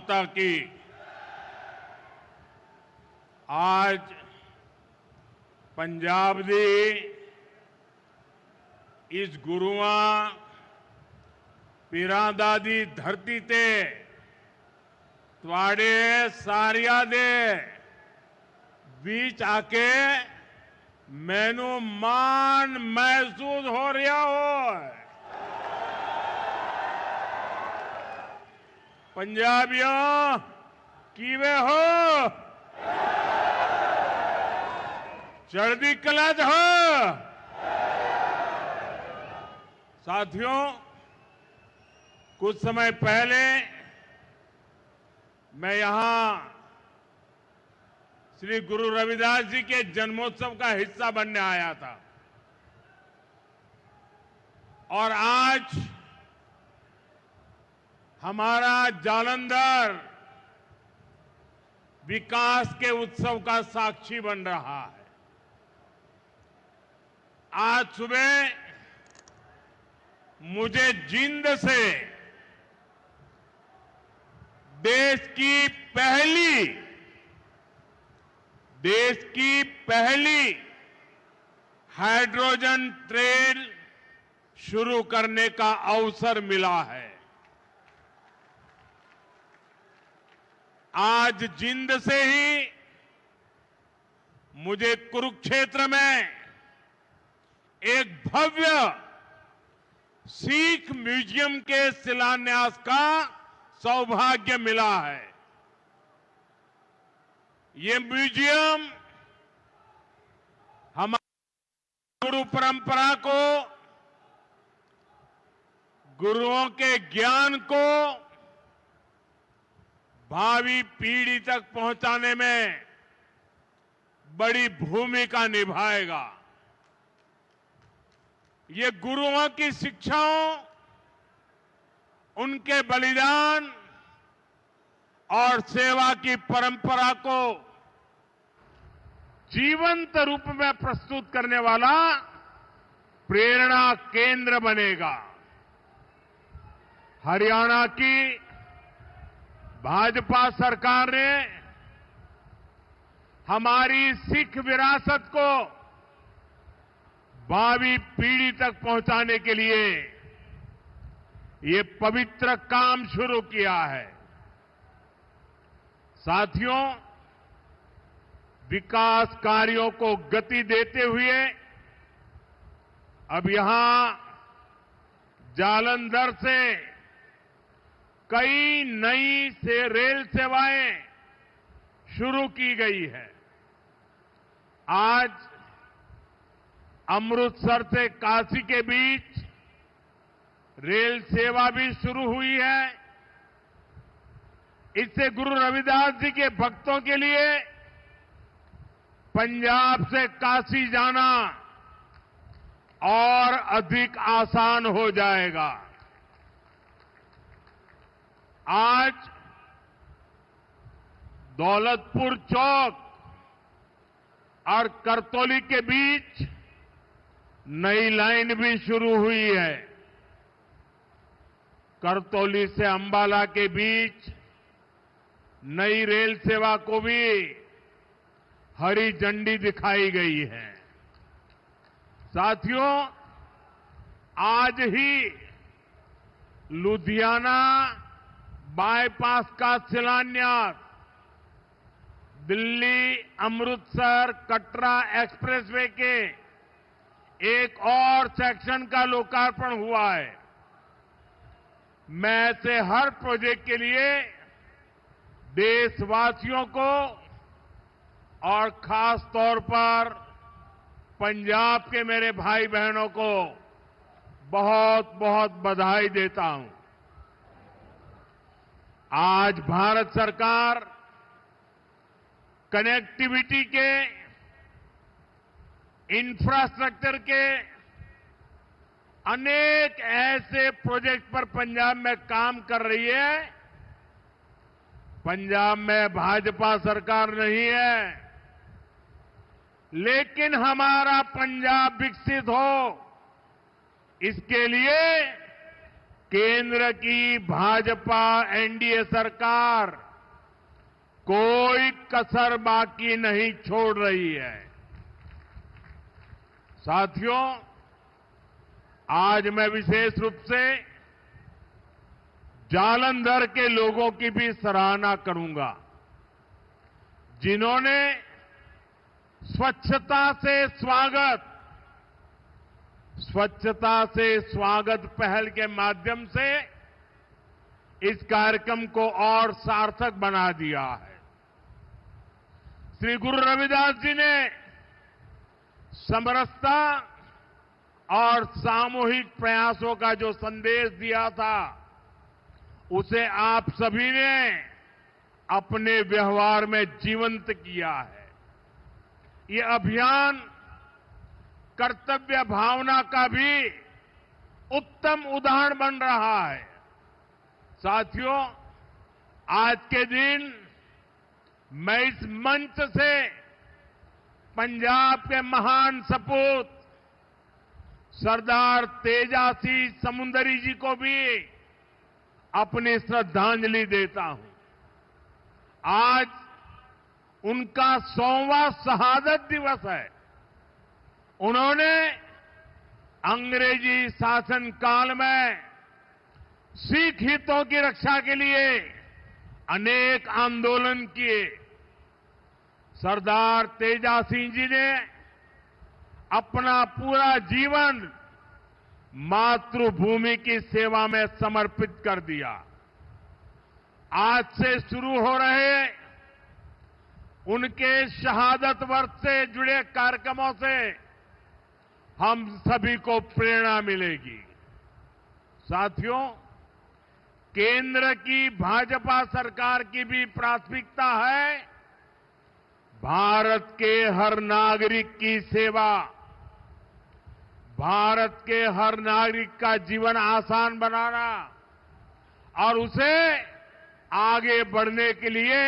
माता की। आज पंजाब दी इस गुरुआं पीरां दी धरती ते तुहाडे सारिया दे बीच आके मैनू मान महसूस हो रहा हो। पंजाबियों किवे हो? चढ़दी कला च हो? साथियों, कुछ समय पहले मैं यहां श्री गुरु रविदास जी के जन्मोत्सव का हिस्सा बनने आया था और आज हमारा जालंधर विकास के उत्सव का साक्षी बन रहा है। आज सुबह मुझे जींद से देश की पहली हाइड्रोजन ट्रेन शुरू करने का अवसर मिला है। आज जींद से ही मुझे कुरुक्षेत्र में एक भव्य सिख म्यूजियम के शिलान्यास का सौभाग्य मिला है। ये म्यूजियम हमारी गुरु परंपरा को, गुरुओं के ज्ञान को भावी पीढ़ी तक पहुंचाने में बड़ी भूमिका निभाएगा। ये गुरुओं की शिक्षाओं, उनके बलिदान और सेवा की परंपरा को जीवंत रूप में प्रस्तुत करने वाला प्रेरणा केंद्र बनेगा। हरियाणा की भाजपा सरकार ने हमारी सिख विरासत को भावी पीढ़ी तक पहुंचाने के लिए ये पवित्र काम शुरू किया है। साथियों, विकास कार्यों को गति देते हुए अब यहां जालंधर से कई नई रेल सेवाएं शुरू की गई है। आज अमृतसर से काशी के बीच रेल सेवा भी शुरू हुई है। इससे गुरु रविदास जी के भक्तों के लिए पंजाब से काशी जाना और अधिक आसान हो जाएगा। आज दौलतपुर चौक और करतौली के बीच नई लाइन भी शुरू हुई है। करतौली से अंबाला के बीच नई रेल सेवा को भी हरी झंडी दिखाई गई है। साथियों, आज ही लुधियाना बाईपास का शिलान्यास, दिल्ली अमृतसर कटरा एक्सप्रेसवे के एक और सेक्शन का लोकार्पण हुआ है। मैं ऐसे हर प्रोजेक्ट के लिए देशवासियों को और खास तौर पर पंजाब के मेरे भाई बहनों को बहुत बहुत बधाई देता हूं। आज भारत सरकार कनेक्टिविटी के, इंफ्रास्ट्रक्चर के अनेक ऐसे प्रोजेक्ट पर पंजाब में काम कर रही है। पंजाब में भाजपा सरकार नहीं है, लेकिन हमारा पंजाब विकसित हो, इसके लिए केंद्र की भाजपा एनडीए सरकार कोई कसर बाकी नहीं छोड़ रही है। साथियों, आज मैं विशेष रूप से जालंधर के लोगों की भी सराहना करूंगा, जिन्होंने स्वच्छता से स्वागत पहल के माध्यम से इस कार्यक्रम को और सार्थक बना दिया है। श्री गुरु रविदास जी ने समरसता और सामूहिक प्रयासों का जो संदेश दिया था, उसे आप सभी ने अपने व्यवहार में जीवंत किया है। ये अभियान कर्तव्य भावना का भी उत्तम उदाहरण बन रहा है। साथियों, आज के दिन मैं इस मंच से पंजाब के महान सपूत सरदार तेजासी समुंदरी जी को भी अपनी श्रद्धांजलि देता हूं। आज उनका 100वां शहादत दिवस है। उन्होंने अंग्रेजी शासन काल में सिख हितों की रक्षा के लिए अनेक आंदोलन किए। सरदार तेजा सिंह जी ने अपना पूरा जीवन मातृभूमि की सेवा में समर्पित कर दिया। आज से शुरू हो रहे उनके शहादत वर्ष से जुड़े कार्यक्रमों से हम सभी को प्रेरणा मिलेगी। साथियों, केंद्र की भाजपा सरकार की भी प्राथमिकता है भारत के हर नागरिक की सेवा, भारत के हर नागरिक का जीवन आसान बनाना और उसे आगे बढ़ने के लिए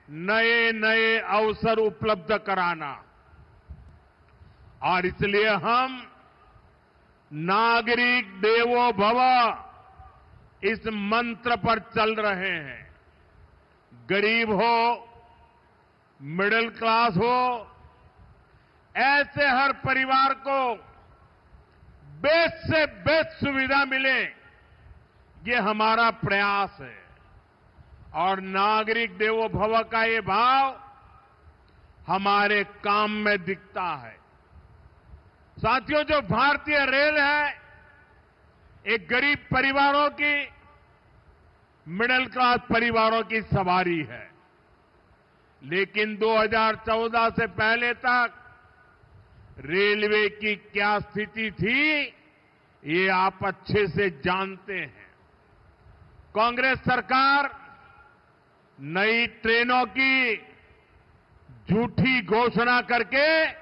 नए नए अवसर उपलब्ध कराना। और इसलिए हम नागरिक देवो भव इस मंत्र पर चल रहे हैं। गरीब हो, मिडिल क्लास हो, ऐसे हर परिवार को बेस्ट से बेस्ट सुविधा मिले, ये हमारा प्रयास है। और नागरिक देवो भव का ये भाव हमारे काम में दिखता है। साथियों, जो भारतीय रेल है, एक गरीब परिवारों की, मिडिल क्लास परिवारों की सवारी है। लेकिन 2014 से पहले तक रेलवे की क्या स्थिति थी, ये आप अच्छे से जानते हैं। कांग्रेस सरकार नई ट्रेनों की झूठी घोषणा करके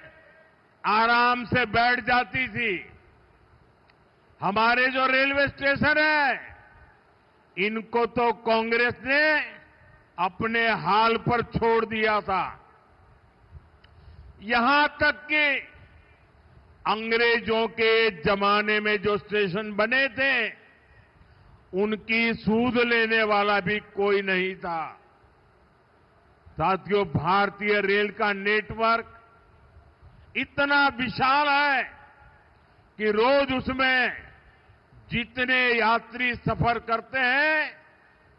आराम से बैठ जाती थी। हमारे जो रेलवे स्टेशन है, इनको तो कांग्रेस ने अपने हाल पर छोड़ दिया था। यहां तक कि अंग्रेजों के जमाने में जो स्टेशन बने थे, उनकी सूध लेने वाला भी कोई नहीं था। साथियों, भारतीय रेल का नेटवर्क इतना विशाल है कि रोज उसमें जितने यात्री सफर करते हैं,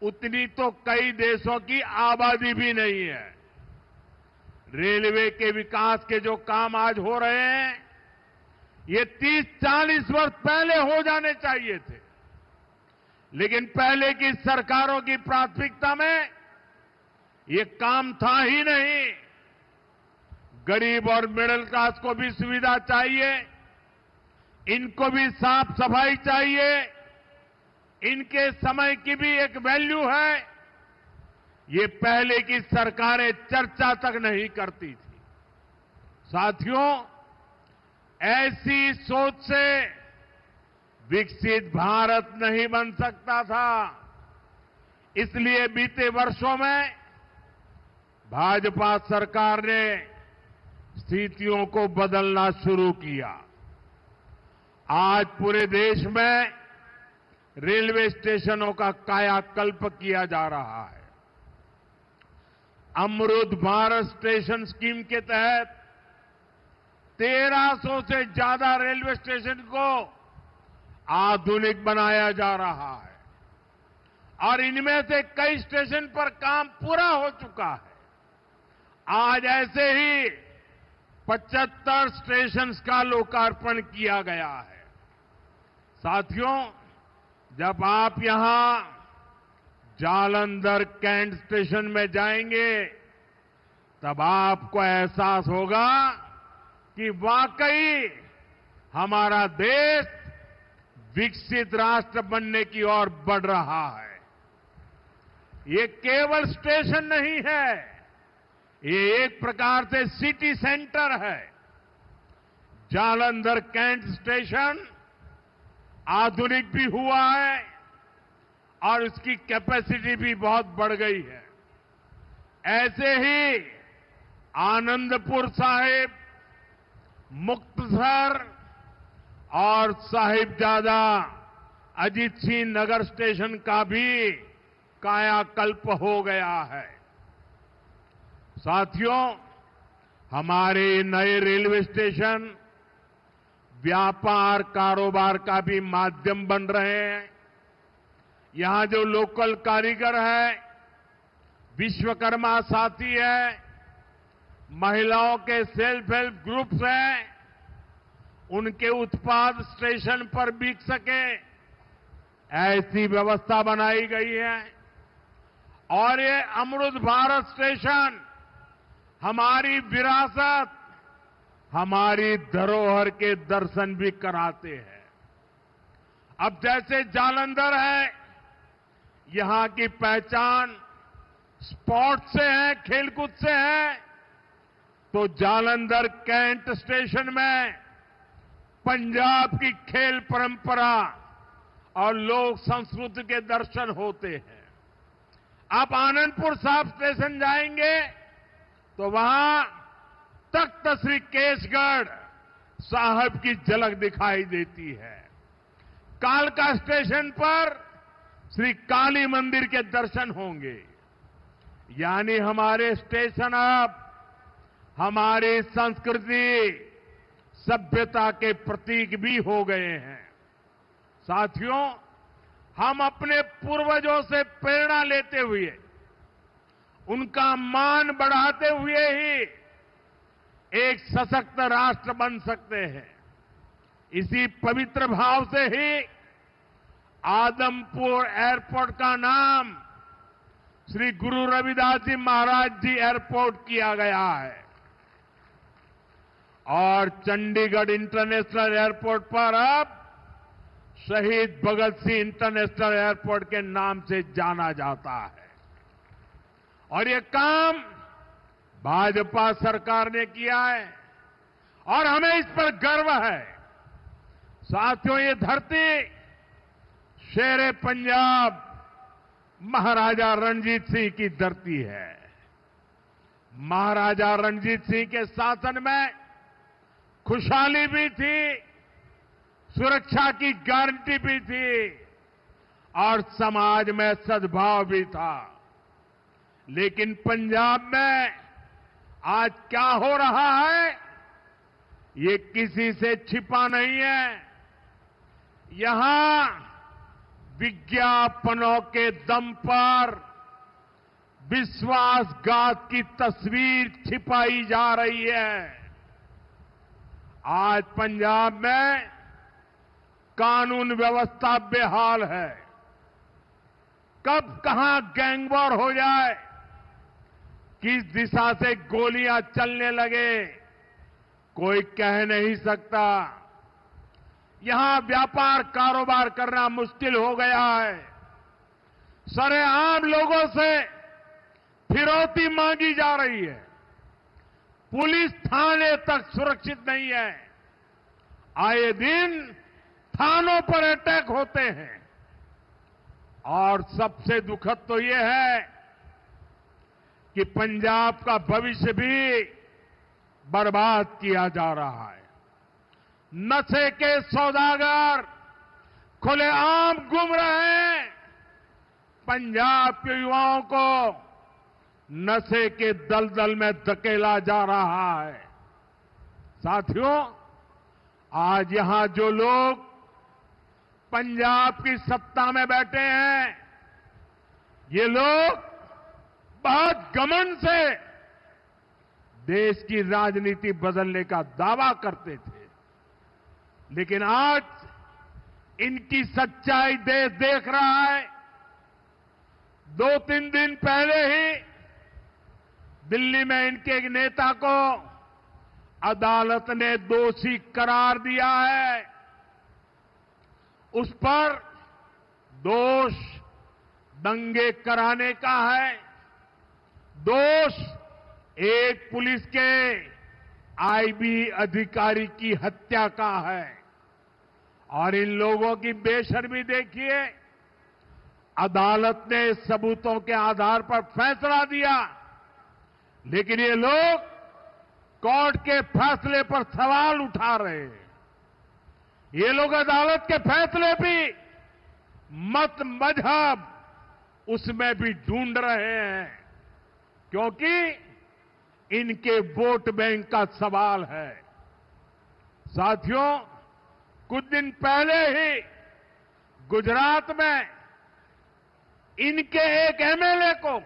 उतनी तो कई देशों की आबादी भी नहीं है। रेलवे के विकास के जो काम आज हो रहे हैं, ये 30-40 वर्ष पहले हो जाने चाहिए थे। लेकिन पहले की सरकारों की प्राथमिकता में ये काम था ही नहीं। गरीब और मिडिल क्लास को भी सुविधा चाहिए, इनको भी साफ सफाई चाहिए, इनके समय की भी एक वैल्यू है। ये पहले की सरकारें चर्चा तक नहीं करती थी। साथियों, ऐसी सोच से विकसित भारत नहीं बन सकता था। इसलिए बीते वर्षों में भाजपा सरकार ने स्थितियों को बदलना शुरू किया। आज पूरे देश में रेलवे स्टेशनों का कायाकल्प किया जा रहा है। अमृत भारत स्टेशन स्कीम के तहत 1300 से ज्यादा रेलवे स्टेशन को आधुनिक बनाया जा रहा है और इनमें से कई स्टेशन पर काम पूरा हो चुका है। आज ऐसे ही 75 स्टेशन का लोकार्पण किया गया है। साथियों, जब आप यहां जालंधर कैंट स्टेशन में जाएंगे तब आपको एहसास होगा कि वाकई हमारा देश विकसित राष्ट्र बनने की ओर बढ़ रहा है। ये केवल स्टेशन नहीं है, ये एक प्रकार से सिटी सेंटर है। जालंधर कैंट स्टेशन आधुनिक भी हुआ है और इसकी कैपेसिटी भी बहुत बढ़ गई है। ऐसे ही आनंदपुर साहिब, मुक्तसर और साहिबजादा अजीत सिंह नगर स्टेशन का भी कायाकल्प हो गया है। साथियों, हमारे नए रेलवे स्टेशन व्यापार कारोबार का भी माध्यम बन रहे हैं। यहां जो लोकल कारीगर है, विश्वकर्मा साथी है, महिलाओं के सेल्फ हेल्प ग्रुप्स हैं, उनके उत्पाद स्टेशन पर बिक सके, ऐसी व्यवस्था बनाई गई है। और ये अमृत भारत स्टेशन हमारी विरासत, हमारी धरोहर के दर्शन भी कराते हैं। अब जैसे जालंधर है, यहां की पहचान स्पोर्ट्स से है, खेलकूद से है, तो जालंधर कैंट स्टेशन में पंजाब की खेल परंपरा और लोक संस्कृति के दर्शन होते हैं। आप आनंदपुर साहिब स्टेशन जाएंगे तो वहां तख्त श्री केसगढ़ साहब की झलक दिखाई देती है। कालका स्टेशन पर श्री काली मंदिर के दर्शन होंगे। यानी हमारे स्टेशन अब हमारी संस्कृति, सभ्यता के प्रतीक भी हो गए हैं। साथियों, हम अपने पूर्वजों से प्रेरणा लेते हुए, उनका मान बढ़ाते हुए ही एक सशक्त राष्ट्र बन सकते हैं। इसी पवित्र भाव से ही आदमपुर एयरपोर्ट का नाम श्री गुरु रविदास जी महाराज जी एयरपोर्ट किया गया है और चंडीगढ़ इंटरनेशनल एयरपोर्ट पर अब शहीद भगत सिंह इंटरनेशनल एयरपोर्ट के नाम से जाना जाता है। और ये काम भाजपा सरकार ने किया है और हमें इस पर गर्व है। साथियों, ये धरती शेरे पंजाब महाराजा रणजीत सिंह की धरती है। महाराजा रणजीत सिंह के शासन में खुशहाली भी थी, सुरक्षा की गारंटी भी थी और समाज में सद्भाव भी था। लेकिन पंजाब में आज क्या हो रहा है, ये किसी से छिपा नहीं है। यहां विज्ञापनों के दम पर विश्वासघात की तस्वीर छिपाई जा रही है। आज पंजाब में कानून व्यवस्था बेहाल है। कब कहां गैंगवॉर हो जाए, किस दिशा से गोलियां चलने लगे, कोई कह नहीं सकता। यहां व्यापार कारोबार करना मुश्किल हो गया है। सरेआम लोगों से फिरौती मांगी जा रही है। पुलिस थाने तक सुरक्षित नहीं है। आए दिन थानों पर अटैक होते हैं और सबसे दुखद तो ये है कि पंजाब का भविष्य भी बर्बाद किया जा रहा है। नशे के सौदागर खुलेआम घूम रहे हैं। पंजाब के युवाओं को नशे के दलदल में धकेला जा रहा है। साथियों, आज यहां जो लोग पंजाब की सत्ता में बैठे हैं, ये लोग बहुत घमंड से देश की राजनीति बदलने का दावा करते थे, लेकिन आज इनकी सच्चाई देश देख रहा है। 2-3 दिन पहले ही दिल्ली में इनके एक नेता को अदालत ने दोषी करार दिया है। उस पर दोष दंगे कराने का है, दोष एक पुलिस के आईबी अधिकारी की हत्या का है। और इन लोगों की बेशर्मी देखिए, अदालत ने सबूतों के आधार पर फैसला दिया, लेकिन ये लोग कोर्ट के फैसले पर सवाल उठा रहे हैं। ये लोग अदालत के फैसले भी मत मजहब उसमें भी ढूंढ रहे हैं, क्योंकि इनके वोट बैंक का सवाल है। साथियों, कुछ दिन पहले ही गुजरात में इनके एक एमएलए को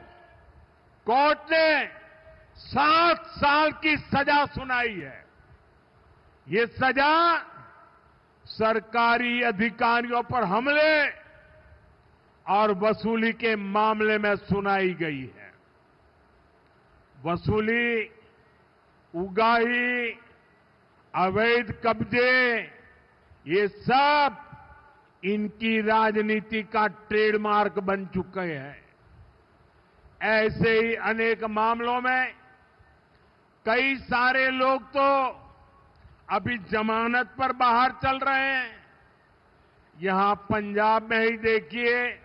कोर्ट ने 7 साल की सजा सुनाई है। ये सजा सरकारी अधिकारियों पर हमले और वसूली के मामले में सुनाई गई है। वसूली, उगाही, अवैध कब्जे, ये सब इनकी राजनीति का ट्रेडमार्क बन चुके हैं। ऐसे ही अनेक मामलों में कई सारे लोग तो अभी जमानत पर बाहर चल रहे हैं। यहां पंजाब में ही देखिए,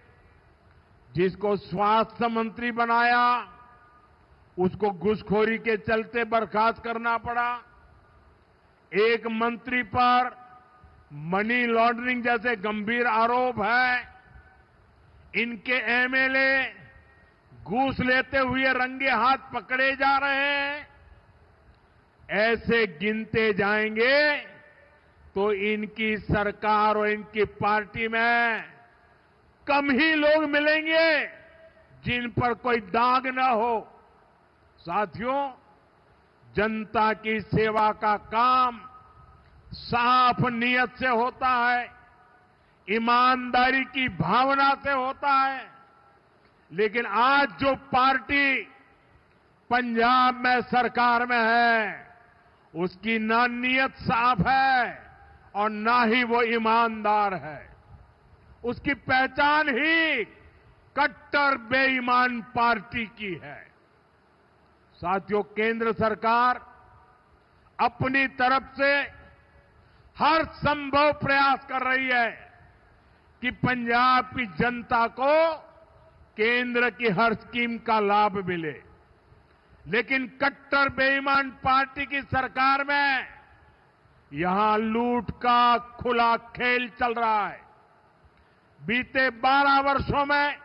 जिसको स्वास्थ्य मंत्री बनाया उसको घूसखोरी के चलते बर्खास्त करना पड़ा। एक मंत्री पर मनी लॉन्ड्रिंग जैसे गंभीर आरोप है। इनके एमएलए घूस लेते हुए रंगे हाथ पकड़े जा रहे हैं। ऐसे गिनते जाएंगे तो इनकी सरकार और इनकी पार्टी में कम ही लोग मिलेंगे जिन पर कोई दाग न हो। साथियों, जनता की सेवा का काम साफ नियत से होता है, ईमानदारी की भावना से होता है। लेकिन आज जो पार्टी पंजाब में सरकार में है, उसकी ना नीयत साफ है और ना ही वो ईमानदार है। उसकी पहचान ही कट्टर बेईमान पार्टी की है। साथियों, केंद्र सरकार अपनी तरफ से हर संभव प्रयास कर रही है कि पंजाब की जनता को केंद्र की हर स्कीम का लाभ मिले, लेकिन कट्टर बेईमान पार्टी की सरकार में यहां लूट का खुला खेल चल रहा है। बीते 12 वर्षों में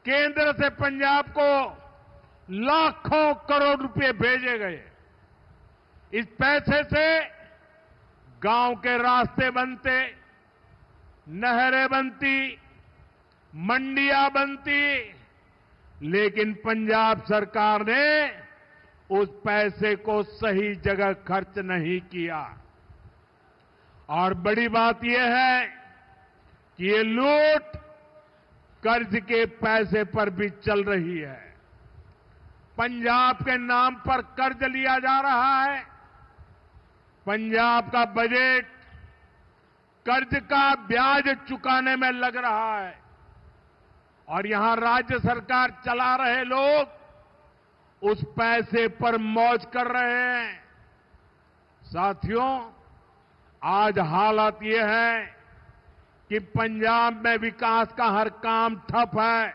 केंद्र से पंजाब को लाखों करोड़ रुपए भेजे गए। इस पैसे से गांव के रास्ते बनते, नहरें बनती, मंडियां बनती, लेकिन पंजाब सरकार ने उस पैसे को सही जगह खर्च नहीं किया। और बड़ी बात यह है कि ये लूट कर्ज के पैसे पर भी चल रही है। पंजाब के नाम पर कर्ज लिया जा रहा है। पंजाब का बजट कर्ज का ब्याज चुकाने में लग रहा है और यहां राज्य सरकार चला रहे लोग उस पैसे पर मौज कर रहे हैं। साथियों, आज हालत यह है कि पंजाब में विकास का हर काम ठप है।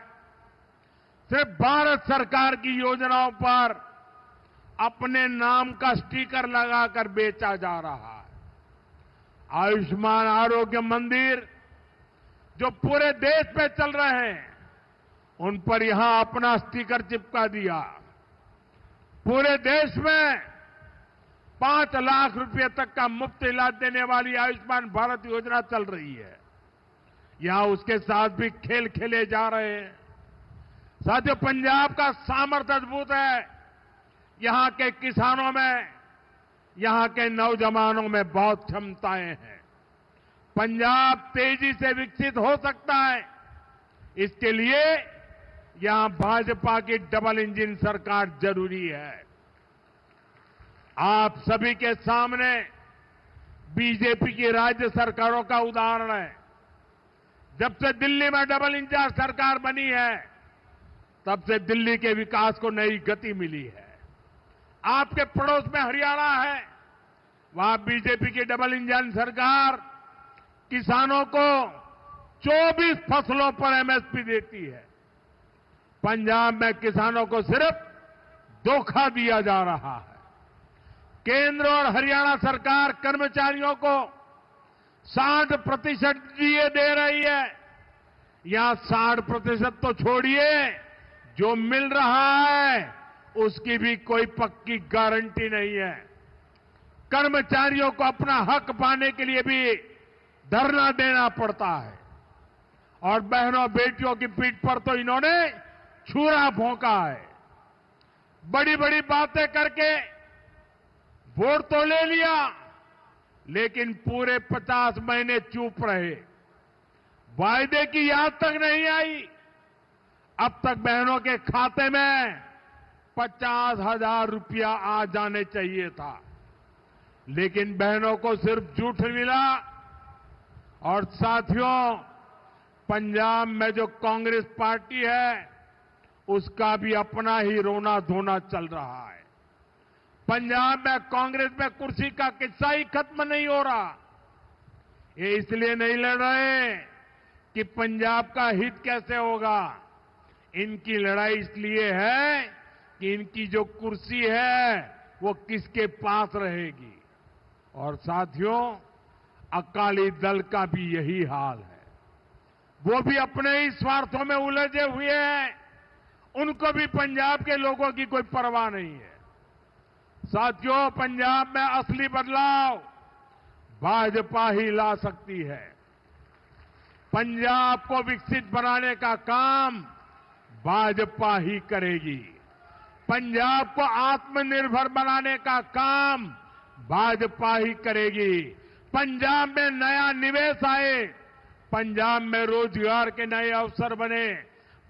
सिर्फ भारत सरकार की योजनाओं पर अपने नाम का स्टिकर लगाकर बेचा जा रहा है। आयुष्मान आरोग्य मंदिर जो पूरे देश में चल रहे हैं, उन पर यहां अपना स्टिकर चिपका दिया। पूरे देश में 5 लाख रुपए तक का मुफ्त इलाज देने वाली आयुष्मान भारत योजना चल रही है। यहां उसके साथ भी खेल खेले जा रहे हैं। साथियों, पंजाब का सामर्थ्य अद्भुत है। यहां के किसानों में, यहां के नौजवानों में बहुत क्षमताएं हैं। पंजाब तेजी से विकसित हो सकता है। इसके लिए यहां भाजपा की डबल इंजन सरकार जरूरी है। आप सभी के सामने बीजेपी की राज्य सरकारों का उदाहरण है। जब से दिल्ली में डबल इंजन सरकार बनी है, तब से दिल्ली के विकास को नई गति मिली है। आपके पड़ोस में हरियाणा है, वहां बीजेपी की डबल इंजन सरकार किसानों को 24 फसलों पर एमएसपी देती है। पंजाब में किसानों को सिर्फ धोखा दिया जा रहा है। केंद्र और हरियाणा सरकार कर्मचारियों को 60% डीए दे रही है। यहां 60% तो छोड़िए, जो मिल रहा है उसकी भी कोई पक्की गारंटी नहीं है। कर्मचारियों को अपना हक पाने के लिए भी धरना देना पड़ता है। और बहनों बेटियों की पीठ पर तो इन्होंने छुरा भोंका है। बड़ी बड़ी बातें करके वोट तो ले लिया, लेकिन पूरे 50 महीने चुप रहे। वायदे की याद तक नहीं आई। अब तक बहनों के खाते में 50,000 रुपया आ जाने चाहिए था, लेकिन बहनों को सिर्फ झूठ मिला। और साथियों, पंजाब में जो कांग्रेस पार्टी है, उसका भी अपना ही रोना धोना चल रहा है। पंजाब में कांग्रेस में कुर्सी का किस्सा ही खत्म नहीं हो रहा। ये इसलिए नहीं लड़ रहे कि पंजाब का हित कैसे होगा। इनकी लड़ाई इसलिए है कि इनकी जो कुर्सी है वो किसके पास रहेगी। और साथियों, अकाली दल का भी यही हाल है। वो भी अपने ही स्वार्थों में उलझे हुए हैं। उनको भी पंजाब के लोगों की कोई परवाह नहीं है। साथियों, पंजाब में असली बदलाव भाजपा ही ला सकती है। पंजाब को विकसित बनाने का काम भाजपा ही करेगी। पंजाब को आत्मनिर्भर बनाने का काम भाजपा ही करेगी। पंजाब में नया निवेश आए, पंजाब में रोजगार के नए अवसर बने,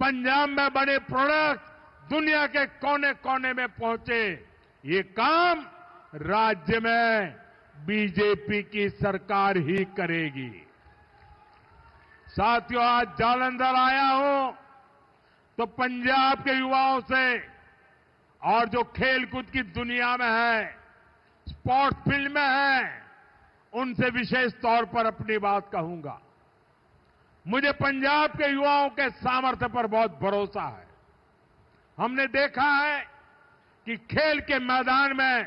पंजाब में बने प्रोडक्ट दुनिया के कोने कोने में पहुंचे, ये काम राज्य में बीजेपी की सरकार ही करेगी। साथियों, आज जालंधर आया हूं तो पंजाब के युवाओं से और जो खेलकूद की दुनिया में है, स्पोर्ट्स फील्ड में है, उनसे विशेष तौर पर अपनी बात कहूंगा। मुझे पंजाब के युवाओं के सामर्थ्य पर बहुत भरोसा है। हमने देखा है कि खेल के मैदान में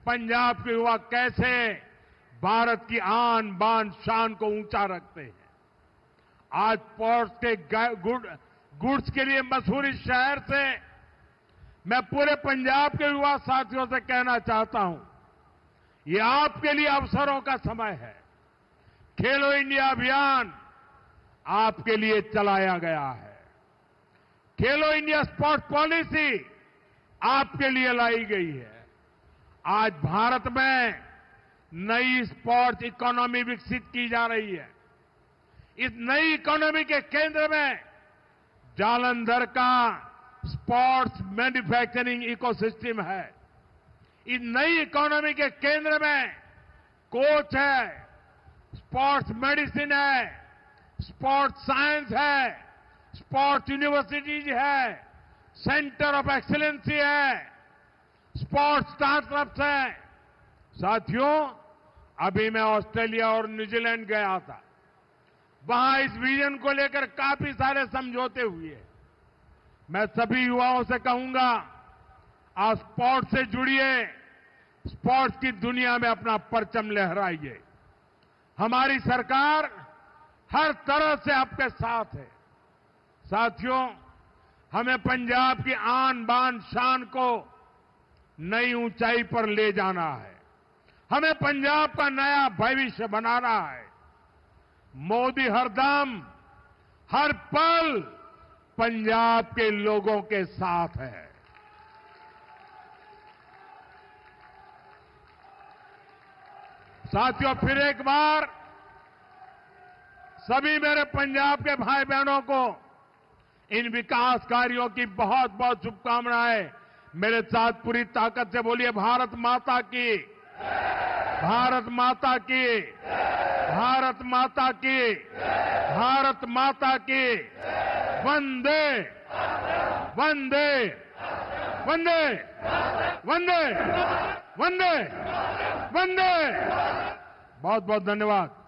पंजाब के युवा कैसे भारत की आन बान शान को ऊंचा रखते हैं। आज स्पोर्ट्स के गुड्स के लिए मशहूर इस शहर से मैं पूरे पंजाब के युवा साथियों से कहना चाहता हूं, ये आपके लिए अवसरों का समय है। खेलो इंडिया अभियान आपके लिए चलाया गया है। खेलो इंडिया स्पोर्ट्स पॉलिसी आपके लिए लाई गई है। आज भारत में नई स्पोर्ट्स इकोनॉमी विकसित की जा रही है। इस नई इकोनॉमी के केंद्र में जालंधर का स्पोर्ट्स मैन्युफैक्चरिंग इकोसिस्टम है। इस नई इकोनॉमी के केंद्र में कोच है, स्पोर्ट्स मेडिसिन है, स्पोर्ट्स साइंस है, स्पोर्ट्स यूनिवर्सिटीज है, सेंटर ऑफ एक्सीलेंसी है, स्पोर्ट्स स्टार्टअप्स है। साथियों, अभी मैं ऑस्ट्रेलिया और न्यूजीलैंड गया था। वहां इस विजन को लेकर काफी सारे समझौते हुए। मैं सभी युवाओं से कहूंगा, आप स्पोर्ट्स से जुड़िए, स्पोर्ट्स की दुनिया में अपना परचम लहराइए। हमारी सरकार हर तरह से आपके साथ है। साथियों, हमें पंजाब की आन बान शान को नई ऊंचाई पर ले जाना है। हमें पंजाब का नया भविष्य बनाना है। मोदी हरदम हर पल पंजाब के लोगों के साथ है। साथियों, फिर एक बार सभी मेरे पंजाब के भाई बहनों को इन विकास कार्यों की बहुत बहुत शुभकामनाएं। मेरे साथ पूरी ताकत से बोलिए, भारत माता की, भारत माता की, भारत माता की, भारत माता की। वंदे वंदे वंदे वंदे वंदे वंदे। बहुत बहुत धन्यवाद।